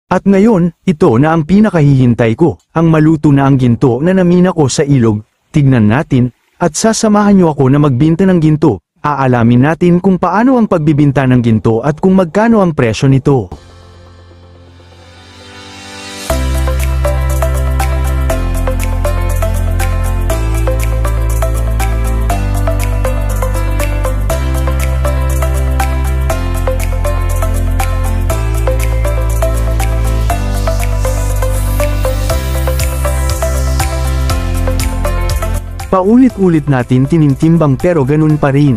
At ngayon, ito na ang pinakahihintay ko, ang maluto na ang ginto na namina ko sa ilog. Tignan natin, at sasamahan niyo ako na magbinta ng ginto. Aalamin natin kung paano ang pagbibinta ng ginto at kung magkano ang presyo nito. Paulit-ulit natin tinitimbang pero ganun pa rin.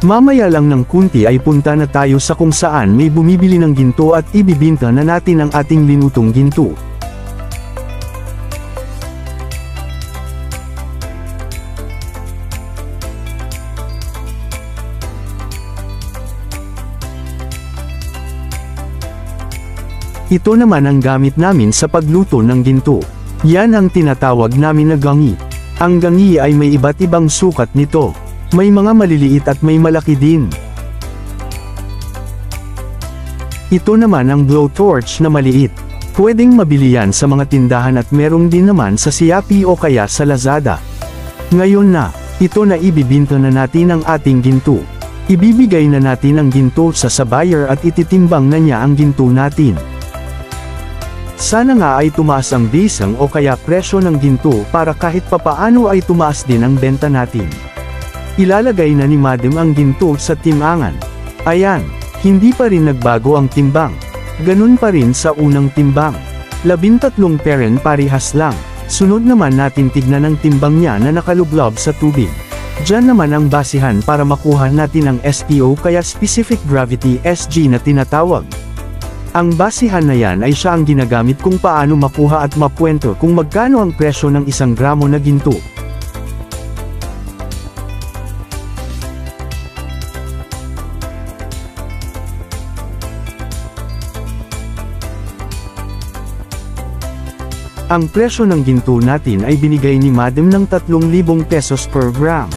Mamaya lang ng kunti ay punta na tayo sa kung saan may bumibili ng ginto at ibibinta na natin ang ating linutong ginto. Ito naman ang gamit namin sa pagluto ng ginto. Yan ang tinatawag namin na gangi. Ang gangi ay may iba't ibang sukat nito. May mga maliliit at may malaki din. Ito naman ang blowtorch na maliit. Pwedeng mabili yan sa mga tindahan at merong din naman sa Shopee o kaya sa Lazada. Ngayon na, ito na ibibinta na natin ang ating ginto. Ibibigay na natin ang ginto sa buyer at ititimbang na niya ang ginto natin. Sana nga ay tumaas ang bisang o kaya presyo ng ginto para kahit papaano ay tumaas din ang benta natin. Ilalagay na ni Madam ang ginto sa timbangan. Ayan, hindi pa rin nagbago ang timbang. Ganun pa rin sa unang timbang. 13 peren parihas lang. Sunod naman natin tignan ang timbang niya na nakalublob sa tubig. Diyan naman ang basihan para makuha natin ang SPO kaya Specific Gravity SG na tinatawag. Ang basihan na yan ay siya ang ginagamit kung paano makuha at mapuwento kung magkano ang presyo ng 1 gramo na ginto. Ang presyo ng ginto natin ay binigay ni Madam ng 3,000 pesos per gram.